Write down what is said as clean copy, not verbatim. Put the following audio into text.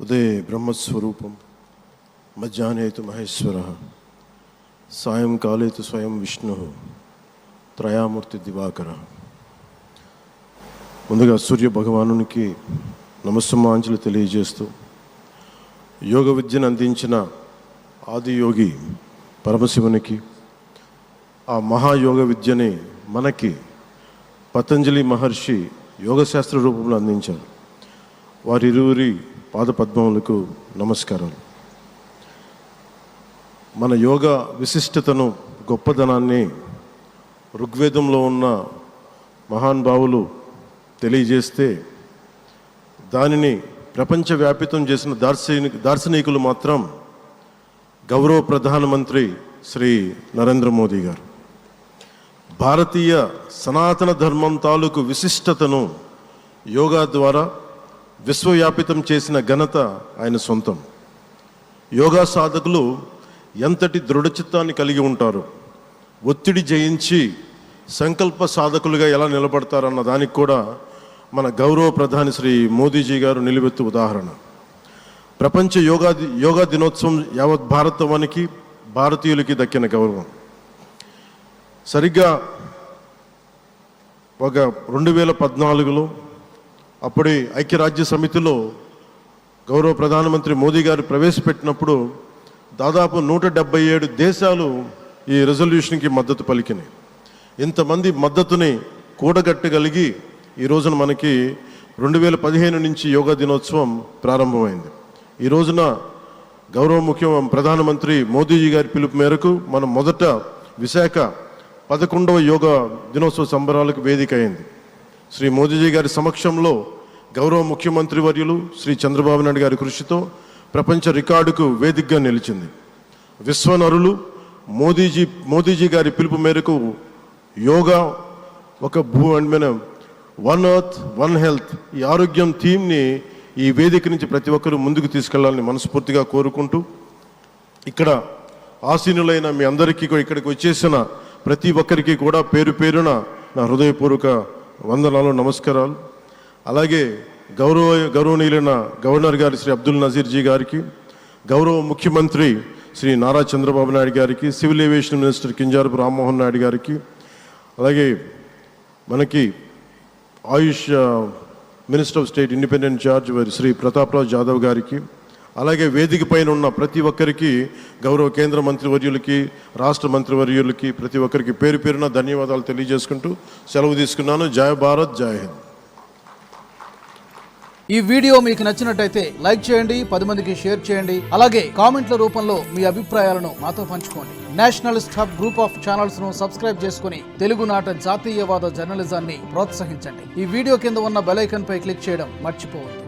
ఉదయే బ్రహ్మస్వరూపం మధ్యాహ్నేతు మహేశ్వరః సాయంకాలేతు స్వయం విష్ణుః త్రయామూర్తి దివాకరః. ముందుగా సూర్య భగవానునికి నమస్సుమాంజలి తెలియజేస్తూ యోగ విద్యను అందించిన ఆదియోగి పరమశివునికి, ఆ మహాయోగ విద్యని మనకి పతంజలి మహర్షి యోగశాస్త్ర రూపంలో అందించారు. వారిరువురి పాదపద్మములకు నమస్కారాలు. మన యోగ విశిష్టతను, గొప్పదనాన్ని ఋగ్వేదంలో ఉన్న మహానుభావులు తెలియజేస్తే దానిని ప్రపంచవ్యాపితం చేసిన దార్శనికులు మాత్రం గౌరవ ప్రధానమంత్రి శ్రీ నరేంద్ర మోదీ గారు. భారతీయ సనాతన ధర్మం తాలూకు విశిష్టతను యోగా ద్వారా విశ్వవ్యాపితం చేసిన ఘనత ఆయన సొంతం. యోగా సాధకులు ఎంతటి దృఢచిత్తాన్ని కలిగి ఉంటారు, ఒత్తిడి జయించి సంకల్ప సాధకులుగా ఎలా నిలబడతారన్న దానికి కూడా మన గౌరవ ప్రధాని శ్రీ మోదీజీ గారు నిలువెత్తు ఉదాహరణ. ప్రపంచ యోగా దినోత్సవం యావత్ భారతవానికి, భారతీయులకి దక్కిన గౌరవం. సరిగ్గా ఒక 2014లో అప్పుడే ఐక్యరాజ్య సమితిలో గౌరవ ప్రధానమంత్రి మోదీ గారు ప్రవేశపెట్టినప్పుడు దాదాపు 177 దేశాలు ఈ రెజల్యూషన్కి మద్దతు పలికినాయి. ఇంతమంది మద్దతుని కూడగట్టగలిగి ఈ రోజున మనకి 2015 నుంచి యోగా దినోత్సవం ప్రారంభమైంది. ఈ రోజున గౌరవ ప్రధానమంత్రి మోదీజీ గారి పిలుపు మేరకు మనం మొదట విశాఖ 11వ యోగా దినోత్సవ సంబరాలకు వేదిక అయింది. శ్రీ మోదీజీ గారి సమక్షంలో గౌరవ ముఖ్యమంత్రి వర్యులు శ్రీ చంద్రబాబు నాయుడు గారి కృషితో ప్రపంచ రికార్డుకు వేదికగా నిలిచింది. విశ్వనరులు మోదీజీ గారి పిలుపు మేరకు యోగా ఒక వన్ ఎర్త్ వన్ హెల్త్, ఈ ఆరోగ్యం థీమ్ని ఈ వేదిక నుంచి ప్రతి ఒక్కరూ ముందుకు తీసుకెళ్లాలని మనస్ఫూర్తిగా కోరుకుంటూ, ఇక్కడ ఆసీనులైన మీ అందరికీ ఇక్కడికి వచ్చేసిన ప్రతి ఒక్కరికి కూడా పేరు పేరున నా హృదయపూర్వక వందనాలు, నమస్కారాలు. అలాగే గౌరవనీయులైన గవర్నర్ గారి శ్రీ అబ్దుల్ నజీర్ జీ గారికి, గౌరవ ముఖ్యమంత్రి శ్రీ నారా చంద్రబాబు నాయుడు గారికి, civil aviation minister Kinjarapu Rammohan Naidu గారికి, అలాగే మనకి Ayush minister of state independent charge Shri Prataprao Jadhav గారికి, అలాగే వేదిక పైన ఉన్న ప్రతి ఒక్కరికి, గౌరవ కేంద్ర మంత్రివర్యులకి, రాష్ట్ర మంత్రివర్యులకి, ప్రతి ఒక్కరికి పేరు పేరున ధన్యవాదాలు తెలియజేసుకుంటూ సెలవు తీసుకున్నాను. జై భారత్, జై హింద్. ఈ వీడియో మీకు నచ్చినట్టయితే లైక్ చేయండి, 10 మందికి షేర్ చేయండి. అలాగే కామెంట్ల రూపంలో మీ అభిప్రాయాలను మాతో పంచుకోండి. Nationalist hub group of channels ను సబ్స్క్రైబ్ చేసుకుని తెలుగునాట జాతీయవాద జర్నలిజాన్ని ప్రోత్సహించండి. ఈ వీడియో కింద ఉన్న బెల్ ఐకాన్ పై క్లిక్ చేయడం మర్చిపోవద్దు.